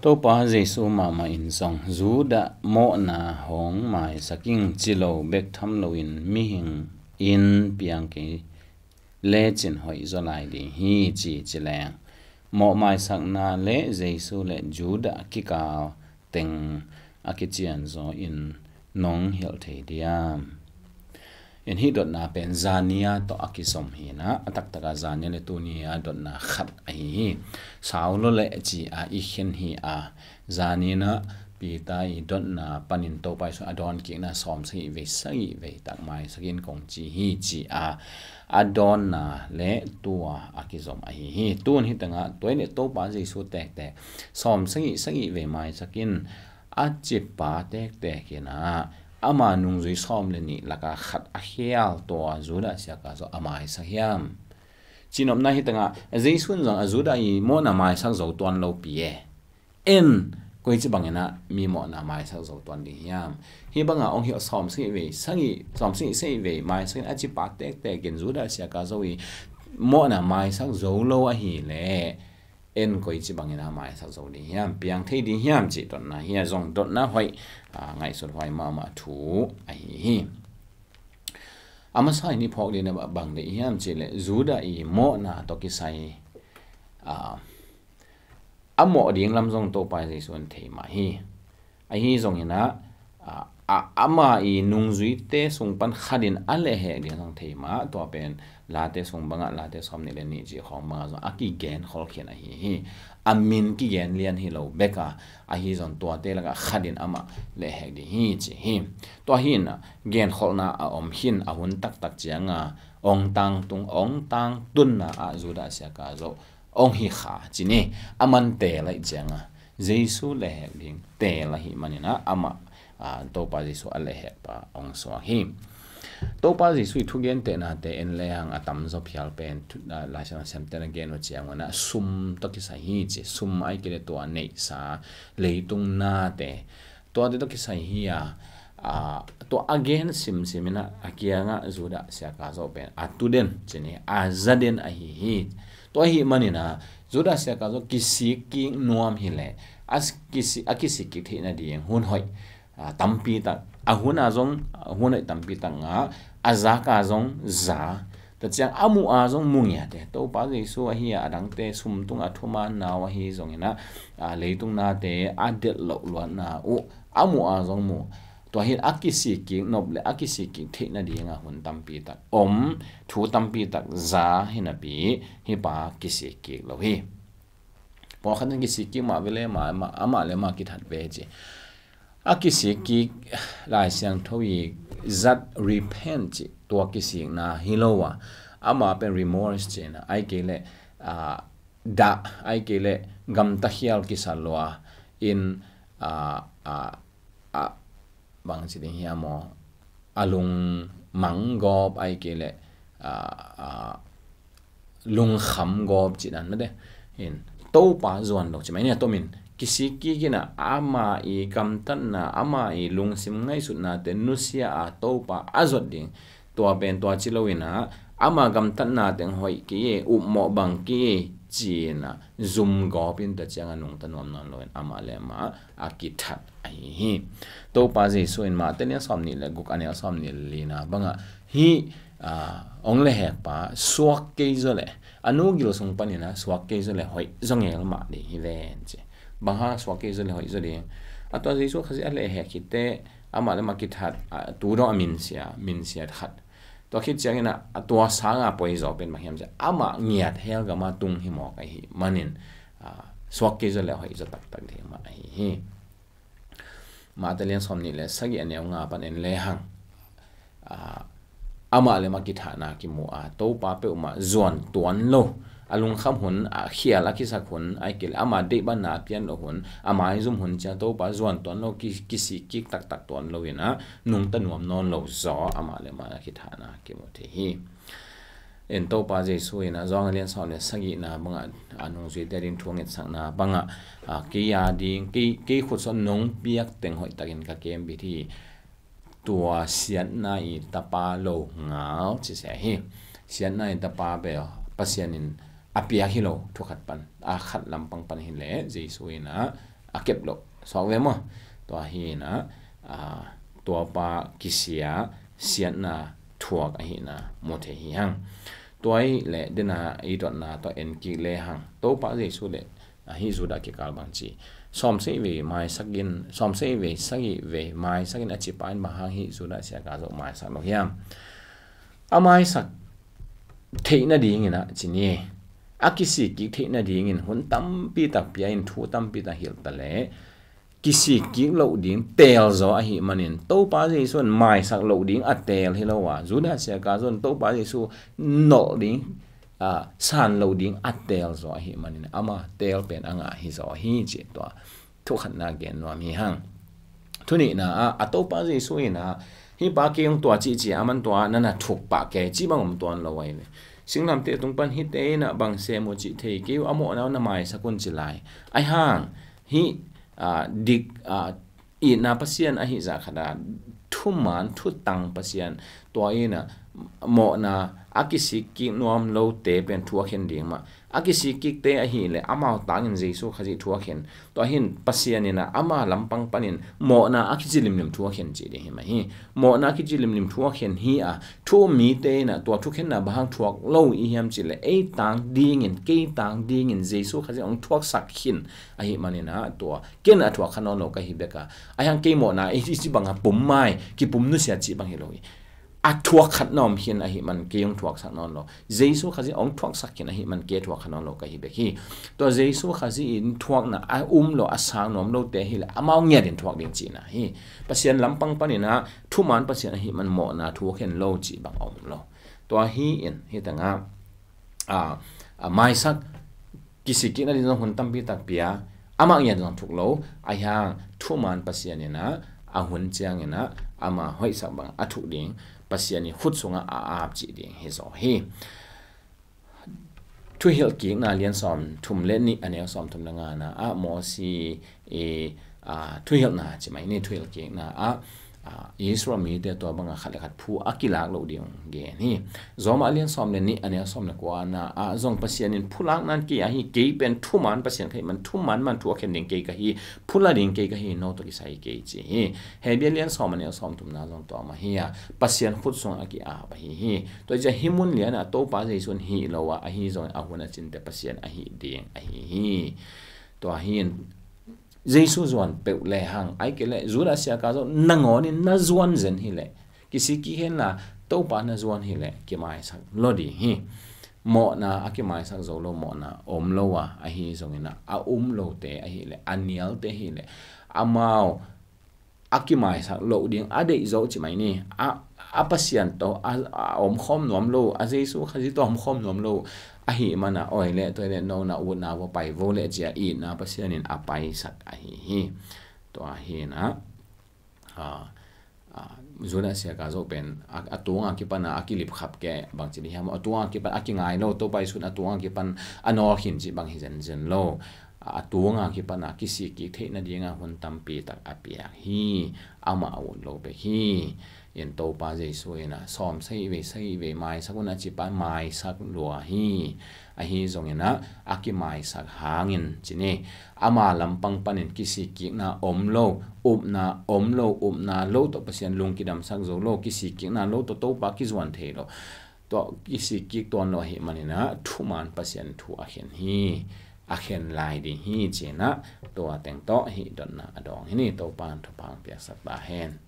to pa Zeisu mama in song zuda Mawhna hong maisaking chilo bek tham lo in mi hing in piang ke le chin hoi zo lai di hi chi chilang mo maisak na le Zeisu le juda ki ka teng akichian zo in nong hil thei diam in hi dot na pen zania to akisom hi na atak taka zania le tunia dot na khat ai saulo le chi a i khen hi a zanina pi tai dot na panin to pai so adon ki na som si ve sai ve tak mai sakin kong chi hi chi a adon na le tua akisom ai hi tun hi tanga toine to pa Zeisu tek te som sai ve mai sakin a chi pa tek te kina ama nung zui som le ni laka khat a hial to azuda sia ka zo amai sa hiam chinom na hi tanga Zeisu zong azuda i Mawhna mai sak zo ton lo pi e en koi chi bangena mi Mawhna mai sak zo ton di hiam hi banga ong hi som si ve sangi som si sei ve mai sak a chi pa tek te gen zuda sia ka zo i Mawhna mai sak zo lo a hi le en koi chi bangena mai sak zo di hiam piang thei di hiam chi ton na hi zong dot na hoi ngai sot hoi mama thu ai hi ama sai ni phok le na bang de hiam chi le zuda i Mawhna to ki sai amo ding lam zong to pai Zeisu an thei ma hi ai hi zong ina ama i nung zui te sung pan khadin ale he ding zong thei ma to pen la te sung banga la te som ni le ni ji khong ma zo aki gen khol khen a hi amin ki gen lian hi lo beka a hi zon to te la khadin ama le he di hi chi hi to hi na gen khol na a om hin a hun tak tak chianga ong tang tun na a zuda sia ka zo ong hi kha chi ni aman te lai chianga Zeisu le he ding te la hi manina ama to pa Zeisu ale he pa ong so hi to pa Zeisu thu gen te na te en le hang atam zo phial pen la sa sem te na gen o chiang na sum to ki sa hi chi sum ai ke le to nei sa leitung na te to de to ki sa hi to again simina akianga zuda sia ka zo pen atuden chini azaden a hi to hi manina zuda sia ka zo kisi ki nuam hi le as kisi akisi ki thina ding hun hoi tampi ta ahuna zong hunai tampi ta nga aza ka zong za ta chiang amu a zong mungya te to pa Zeisu a hi adang te sum tung athuma na wa hi zong ina leitung na te adet lo lo na u amu a zong mu to hi akisi ki noble akisi ki thina dinga hun tampi ta thu tampi ta za hina pi hi pa kisi ki lo hi po khan kisi ki ma vele ma ama le ma ki that ve ji akisi ki lai siang thoi zat repent to kisi na hilowa ama pen remorse chena ai ke le da ai ke le gam ta hial ki salwa in bang chi de hiamo alung mangop ai ke le lung kham gop chi dan de in to pa zon lo chi mai ne to min kisi ki gina ama i kam tan na ama i lung sim ngai su na te nusia a to pa azot ding to ben to chi lo ina ama gam tan na teng hoi ki u mo bang ki chi na zum go pin ta chang anung tan nom non lo ama le ma akithat ai hi to pa Zeisu in ma te ne som ni le guk ane som ni li na banga hi ong le he pa suak ke zo le anu gil sung panina suak ke zo le hoi zong el ma di hi ven che bangha swake zole hoi zole atwa Zeisu khazi ale he khite ama le makithat tu ro min sia khat to khit changena atwa sanga poi zo pen ma hiam ja ama ngiat hel ga ma tung hi mo ka hi manin swake zole hoi zo tak tak de ma hi ma talen somni le sagi ane nga pan en le hang ama le makithana ki mu a to pa pe ma zon tuan lo alung kham hun khiala ki sak hun ai kel ama de ban na pian lo hun ama zum hun cha to pa zon ton lo ki si ki tak tak ton lo ina nung ta nuam non lo zo ama le ma ki thana ki mo the hi en to pa Zeisu ina zong lian saw le sagi na banga anung zui derin thung et sang na banga ki ya ding ki khut son nong piak teng hoi takin ka kem bi thi tua sian na i tapa lo ngao chi se hi sian na i tapa be pasianin apia hilo thu khat pan a khat lampang pan hi le Zeisu ina เก็บโลสองเวมตัวฮีนะตัวปากิเสียเสียนาถวกฮีนะโมเทฮีหังตัวไอ้เละเดนะไอ้ตัวน่ะตัวเอ็นกิเลหังตัวปาเจสุเละฮีสุดากิกาลบังจีสอมเสวีไม่สักกินสอมเสวีสักเวไม่สักกินอจิปานบางฮีสุดาเสียกาโซไม่สักโลหิมไม่สักเทน่าดีงี้นะจีนี่กิสิกิเทน่าดีงี้หุ่นตั้มปีตักปีอินทูตั้มปีตักหิลตะเล่กิสิกิโลดิ้งเตลโซอหิมันอินโตปาเจส่วนไม่สักโลดิ้งอัดเตลฮิโลวะสุดาเสียกาโซนโตปาเจสุโนดิ้งสันโลดิ้งอัดเตลโซอหิมันอินมาเตลเป็นอ่างฮิโซฮิจิตัวทุกขันนาเกนวามีหังทุนี้นะโตปาเจสุนะฮีปาเกยงตัวจีมันตัวนั่นน่ะถูกปากแกจีบังผมตัวเราไว้เลยสิ่งนำเตะตรงปันฮิตเตนะบางเซโมจิเทกิวอโมนะน้ำไม้สักคนจิไลไอห่างฮีดิกอีนาปัสยันอหิจากขดาทุ่มมันทุตังปัสยันตัวเองนะโมนะอากิสิกินวมโลเตเป็นทัวเข็นเดียงมาอากิสิกิเตอหิเลยอามาตังอินเจสุขจิทัวเข็นตัวหินปัสยันนี่นะอามาลำปังปันินโมนะอากิจิลิมทัวเข็นจีเดียงมาฮีโมนะอากิจิลิมทัวเข็นฮีทัวมีเตนะตัวทุกเข็นนะบางทัวโลอีเฮียมจิเลยตังดีเงินเกตังดีเงินเจสุขจิองทัวสักหินอหิมันนี่นะตัวเกณฑ์ทัวขนอนโลกหิเบกะไอฮังเกโมนะไอจิบังปุ่มไม้กิปุ่มนุเสียจิบังเฮโลทัวขัดนอมหินอหิมันเกยงทัวสักนอนโลเจสุขจิองทัวสักหินอหิมันเกทัวขนอนโลกหิเบกีตัวเจสุขจิอินทัวนะโลสางนอมโลเตหิละอามาเงียดินทัวดิงจีนะฮีปัสยันลำปังปันินะทุมันปัสยันอหิมันโมนะทัวเข็นโลจีบังอมโลตัวฮีอินฮีตังไม่สักกิสิกินะดินหุ่นตั้มปีตักเปียอามาเงียดินทุกโลไอฮังทุมันปัสยันเนี่ยนะหุ่นเจียงเนี่ยนะอามาห้อยสักบังทุกดิ่งปัสยานี่ขุดส่งอาบจีดิ่งเฮโซเฮทุเฮลกิงนาเลียนซอมทุ่มเล่นนี่อันนี้ซอมทุ่มละงานนะมอซีทุเฮลนาใช่ไหมนี่ทุเฮลกิงนะอิสรามีเดียตัวบางขัดขัดผู้กิลากโลเดียงเกนี่จอมาเลียนซอมเล่นนี่อันนี้ซอมละกว่านะจงปัสยานี่ผู้ลักนั้นกี่ฮีเกย์เป็นทุ่มันปัสยานใครมันทุ่มันทัวเข็นดิ่งเกย์กะฮีผู้ละดิ่งเกย์กะฮีโนตัวกิใส่เกย์จีเฮเบียเลียนซอมอันนี้ซอมทุ่มนาจงตัวมาฮีปัสยานขุดส่งกี่ไปฮีตัวจะฮิมุนเลียนะโตปัสยส่วนฮีเราว่าฮีจงหัวนัจินแต่ปัสยานฮีเดียงฮีตัวฮีZeisu zuan pe le hang ai ke le zura sia ka zo nangoni na zuan zen hi le kisi ki hen la to pa na zuan hi le ki mai sak lodi hi mo na aki mai sak zo lo mo na om lo wa a hi zongina lo te a hi le anial te hi le amao aki mai sak lo ding a dei zo chi mai ni apasian to om khom nom lo a Zeisu khaji to om khom nom lo a hi mana oi le to le no na u na wo pai vo le chia I na pasianin apai sak a hi to a hi na zona sia ka zo pen atunga ki pana akilip khap ke bang chi hiam atunga ki pan akingai lo to pai sun atunga ki pan anor hin chi bang hi zen lo atunga ki pana kisi ki theina dinga hun tampi tak apia hi ama un lo be hi yen to pa Zeisu ina som sei ve mai sakuna chi pa mai sak lua hi a hi zong ina aki mai sak hangin chini ama lampang panin kisi ki na om na lo to pasian lung kidam sak zo lo kisi ki na lo to pa ki zwan the lo to kisi ki to no hi manina thuman pasian thu a hen hi a hen lai di hi chena to ateng to hi don na adong hi ni to pan thu pang pia sak ba hen